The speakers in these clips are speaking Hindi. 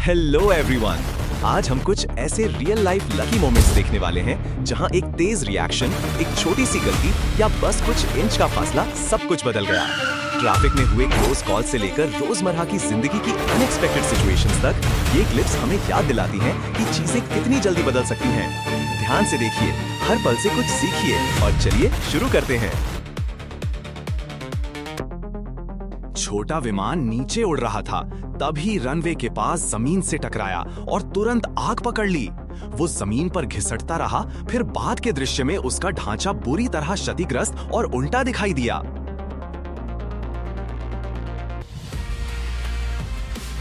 Hello everyone. आज हम कुछ ऐसे रियल लाइफ लकी मोमेंट्स देखने वाले हैं जहां एक तेज रिएक्शन, एक छोटी सी गलती या बस कुछ इंच का फासला सब कुछ बदल गया। ट्रैफिक में हुए क्लोज कॉल से लेकर रोजमर्रा की जिंदगी की अनएक्सपेक्टेड सिचुएशंस तक ये क्लिप्स हमें याद दिलाती हैं कि चीजें कितनी जल्दी बदल सकती हैं। ध्यान से देखिए, हर पल से कुछ सीखिए और चलिए शुरू करते हैं। छोटा विमान नीचे उड़ रहा था, तभी रनवे के पास जमीन से टकराया और तुरंत आग पकड़ ली। वो जमीन पर घिसटता रहा, फिर बाद के दृश्य में उसका ढांचा बुरी तरह क्षतिग्रस्त और उल्टा दिखाई दिया।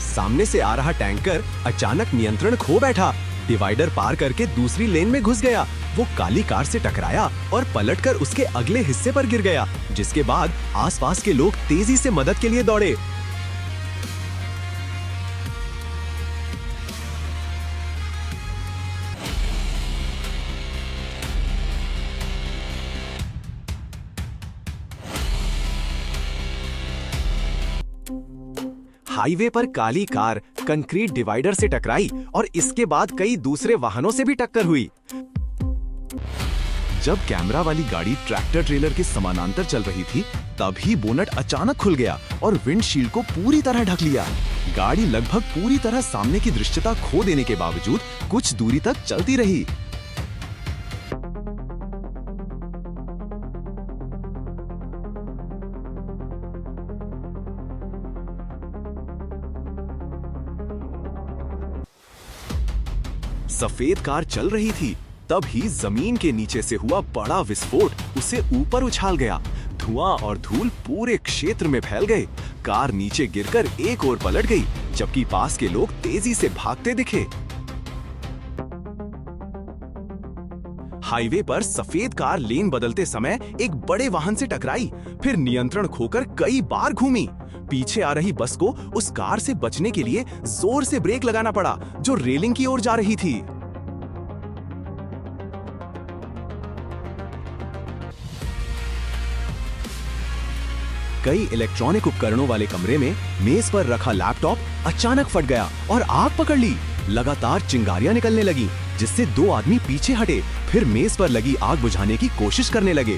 सामने से आ रहा टैंकर अचानक नियंत्रण खो बैठा, डिवाइडर पार करके दूसरी लेन में घुस गया। वो काली कार से टकराया और पलटकर उसके अगले हिस्से पर गिर गया, जिसके बाद आसपास के लोग तेजी से मदद के लिए दौड़े। हाईवे पर काली कार कंक्रीट डिवाइडर से टकराई और इसके बाद कई दूसरे वाहनों से भी टक्कर हुई। जब कैमरा वाली गाड़ी ट्रैक्टर ट्रेलर के समानांतर चल रही थी, तभी बोनट अचानक खुल गया और विंडशील्ड को पूरी तरह ढक लिया। गाड़ी लगभग पूरी तरह सामने की दृश्यता खो देने के बावजूद कुछ दूरी तक चलती रही। सफेद कार चल रही थी, तभी जमीन के नीचे से हुआ बड़ा विस्फोट उसे ऊपर उछाल गया। धुआं और धूल पूरे क्षेत्र में फैल गए। कार नीचे गिरकर एक ओर पलट गई, जबकि पास के लोग तेजी से भागते दिखे। हाईवे पर सफेद कार लेन बदलते समय एक बड़े वाहन से टकराई, फिर नियंत्रण खोकर कई बार घूमी। पीछे आ रही बस को उस कार से बचने के लिए जोर से ब्रेक लगाना पड़ा, जो रेलिंग की ओर जा रही थी। कई इलेक्ट्रॉनिक उपकरणों वाले कमरे में मेज पर रखा लैपटॉप अचानक फट गया और आग पकड़ ली। लगातार चिंगारियां निकलने लगी, जिससे दो आदमी पीछे हटे, फिर मेज पर लगी आग बुझाने की कोशिश करने लगे।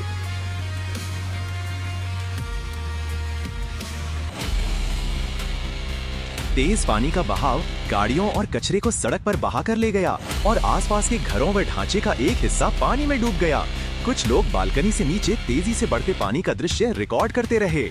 तेज पानी का बहाव गाड़ियों और कचरे को सड़क पर बहा कर ले गया और आसपास के घरों व ढांचे का एक हिस्सा पानी में डूब गया। कुछ लोग बालकनी से नीचे तेजी से बढ़ते पानी का दृश्य रिकॉर्ड करते रहे।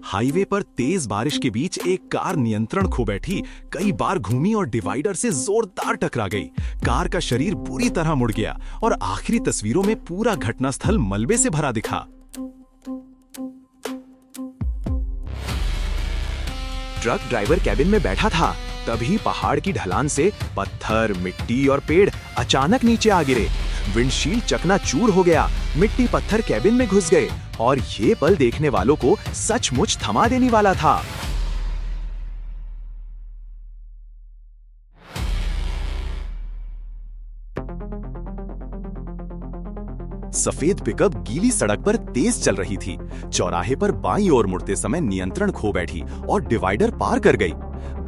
हाईवे पर तेज बारिश के बीच एक कार नियंत्रण खो बैठी, कई बार घूमी और डिवाइडर से जोरदार टकरा गई। कार का शरीर पूरी तरह मुड़ गया और आखिरी तस्वीरों में पूरा घटनास्थल मलबे से भरा दिखा। ट्रक ड्राइवर कैबिन में बैठा था, तभी पहाड़ की ढलान से पत्थर, मिट्टी और पेड़ अचानक नीचे आ गिरे। विंडशील्ड चकनाचूर हो गया, मिट्टी पत्थर कैबिन में घुस गए और ये पल देखने वालों को सचमुच थमा देने वाला था। सफेद पिकअप गीली सड़क पर तेज चल रही थी। चौराहे पर बाईं ओर मुड़ते समय नियंत्रण खो बैठी और डिवाइडर पार कर गई।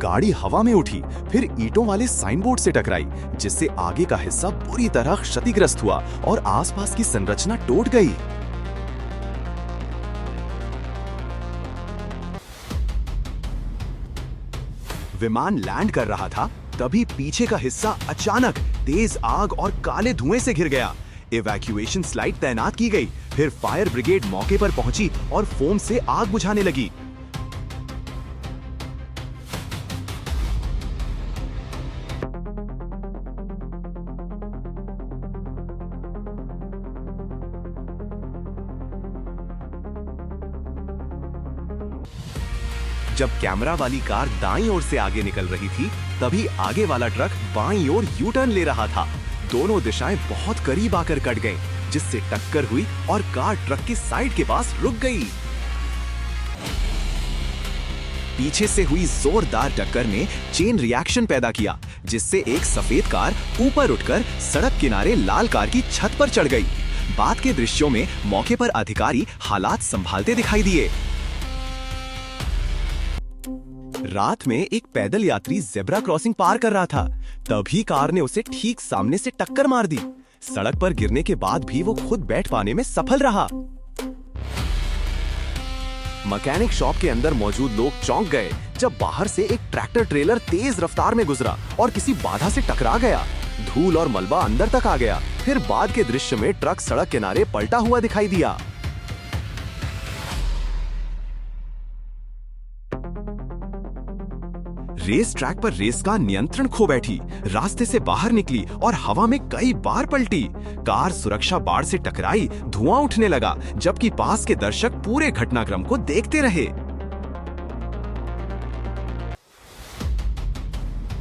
गाड़ी हवा में उठी, फिर ईंटों वाले साइन बोर्ड से टकराई, जिससे आगे का हिस्सा बुरी तरह क्षतिग्रस्त हुआ और आसपास की संरचना टूट गई। विमान लैंड कर रहा था, तभी पीछे का हिस्सा अचानक तेज आग और काले धुएं से घिर गया। इवैक्यूएशन स्लाइड तैनात की गई, फिर फायर ब्रिगेड मौके पर पहुंची और फोम से आग बुझाने लगी। जब कैमरा वाली कार दाईं ओर से आगे निकल रही थी, तभी आगे वाला ट्रक बाईं ओर यू टर्न ले रहा था। दोनों दिशाएं बहुत करीब आकर कट गईं, जिससे टक्कर हुई और कार ट्रक की साइड के पास रुक गई। पीछे से हुई जोरदार टक्कर ने चेन रिएक्शन पैदा किया, जिससे एक सफेद कार ऊपर उठकर सड़क किनारे लाल कार की छत पर चढ़ गई। बाद के दृश्यों में मौके पर अधिकारी हालात संभालते दिखाई दिए। रात में एक पैदल यात्री जेब्रा क्रॉसिंग पार कर रहा था, तभी कार ने उसे ठीक सामने से टक्कर मार दी। सड़क पर गिरने के बाद भी वो खुद बैठ पाने में सफल रहा। मैकेनिक शॉप के अंदर मौजूद लोग चौंक गए जब बाहर से एक ट्रैक्टर ट्रेलर तेज रफ्तार में गुजरा और किसी बाधा से टकरा गया। धूल और मलबा अंदर तक आ गया। फिर बाद के दृश्य में ट्रक सड़क किनारे पलटा हुआ दिखाई दिया। रेस ट्रैक पर रेस कार नियंत्रण खो बैठी, रास्ते से बाहर निकली और हवा में कई बार पलटी। कार सुरक्षा बाड़ से टकराई, धुआं उठने लगा, जबकि पास के दर्शक पूरे घटनाक्रम को देखते रहे।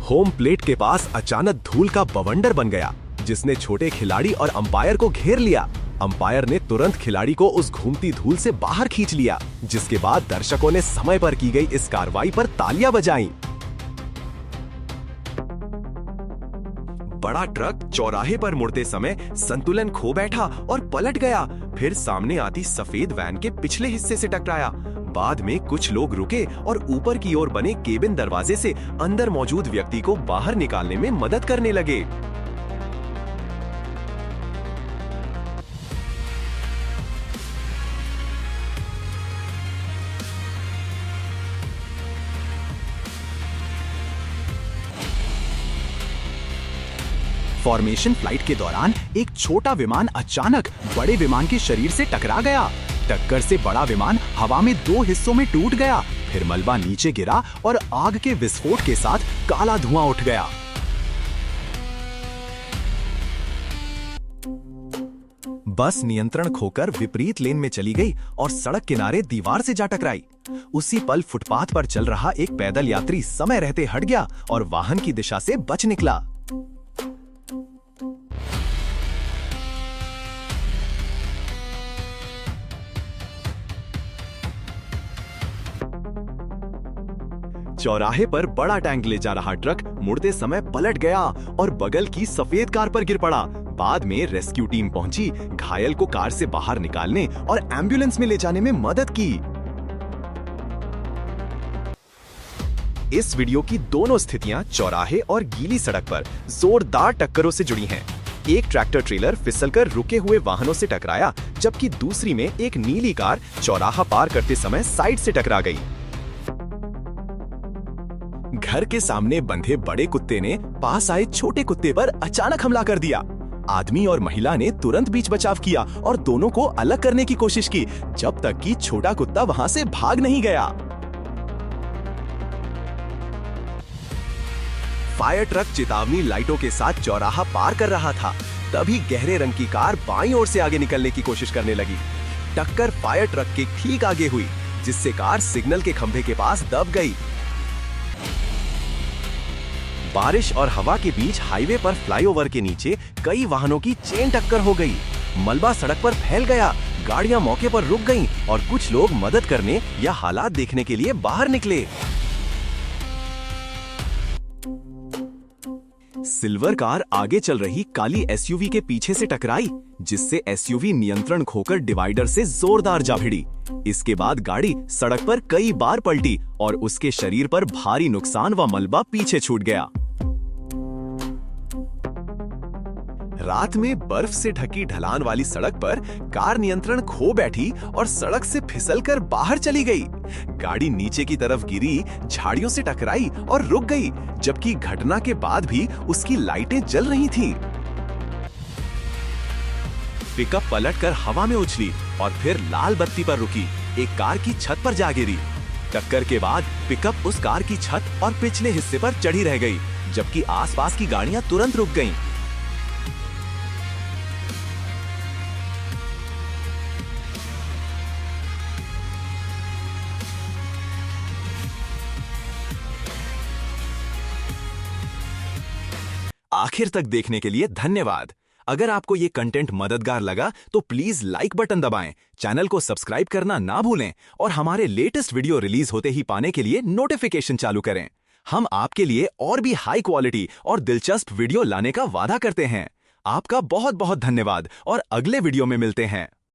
होम प्लेट के पास अचानक धूल का बवंडर बन गया, जिसने छोटे खिलाड़ी और अंपायर को घेर लिया। अंपायर ने तुरंत खिलाड़ी को उस घूमती धूल से बाहर खींच लिया, जिसके बाद दर्शकों ने समय पर की गई इस कार्रवाई पर तालियां बजाईं। बड़ा ट्रक चौराहे पर मुड़ते समय संतुलन खो बैठा और पलट गया, फिर सामने आती सफेद वैन के पिछले हिस्से से टकराया। बाद में कुछ लोग रुके और ऊपर की ओर बने केबिन दरवाजे से अंदर मौजूद व्यक्ति को बाहर निकालने में मदद करने लगे। फॉर्मेशन फ्लाइट के दौरान एक छोटा विमान अचानक बड़े विमान के शरीर से टकरा गया। टक्कर से बड़ा विमान हवा में दो हिस्सों में टूट गया, फिर मलबा नीचे गिरा और आग के विस्फोट के साथ काला धुआं उठ गया। बस नियंत्रण खोकर विपरीत लेन में चली गई और सड़क किनारे दीवार से जा टकराई। उसी पल फुटपाथ पर चल रहा एक पैदल यात्री समय रहते हट गया और वाहन की दिशा से बच निकला। चौराहे पर बड़ा टैंक ले जा रहा ट्रक मुड़ते समय पलट गया और बगल की सफेद कार पर गिर पड़ा। बाद में रेस्क्यू टीम पहुंची, घायल को कार से बाहर निकालने और एम्बुलेंस में ले जाने में मदद की। इस वीडियो की दोनों स्थितियां चौराहे और गीली सड़क पर जोरदार टक्करों से जुड़ी हैं। एक ट्रैक्टर ट्रेलर फिसलकर रुके हुए वाहनों से टकराया, जबकि दूसरी में एक नीली कार चौराहा पार करते समय साइड से टकरा गई। घर के सामने बंधे बड़े कुत्ते ने पास आए छोटे कुत्ते पर अचानक हमला कर दिया। आदमी और महिला ने तुरंत बीच बचाव किया और दोनों को अलग करने की कोशिश की, जब तक कि छोटा कुत्ता वहां से भाग नहीं गया। फायर ट्रक चेतावनी लाइटों के साथ चौराहा पार कर रहा था, तभी गहरे रंग की कार बाईं ओर से आगे निकलने की कोशिश करने लगी। टक्कर फायर ट्रक के ठीक आगे हुई, जिससे कार सिग्नल के खंभे के पास दब गई। बारिश और हवा के बीच हाईवे पर फ्लाईओवर के नीचे कई वाहनों की चेन टक्कर हो गई। मलबा सड़क पर फैल गया, गाड़ियां मौके पर रुक गईं और कुछ लोग मदद करने या हालात देखने के लिए बाहर निकले। सिल्वर कार आगे चल रही काली एसयूवी के पीछे से टकराई, जिससे एसयूवी नियंत्रण खोकर डिवाइडर से जोरदार जा भिड़ी। इसके बाद गाड़ी सड़क पर कई बार पलटी और उसके शरीर पर भारी नुकसान व मलबा पीछे छूट गया। रात में बर्फ से ढकी ढलान वाली सड़क पर कार नियंत्रण खो बैठी और सड़क से फिसलकर बाहर चली गई। गाड़ी नीचे की तरफ गिरी, झाड़ियों से टकराई और रुक गई, जबकि घटना के बाद भी उसकी लाइटें जल रही थीं। पिकअप पलटकर हवा में उछली और फिर लाल बत्ती पर रुकी, एक कार की छत पर जा गिरी। टक्कर के बाद पिकअप उस कार की छत और पिछले हिस्से पर चढ़ी रह गई, जबकि आसपास की गाड़ियां तुरंत रुक गईं। आखिर तक देखने के लिए धन्यवाद। अगर आपको ये कंटेंट मददगार लगा तो प्लीज लाइक बटन दबाएं, चैनल को सब्सक्राइब करना ना भूलें और हमारे लेटेस्ट वीडियो रिलीज होते ही पाने के लिए नोटिफिकेशन चालू करें। हम आपके लिए और भी हाई क्वालिटी और दिलचस्प वीडियो लाने का वादा करते हैं। आपका बहुत बहुत धन्यवाद और अगले वीडियो में मिलते हैं।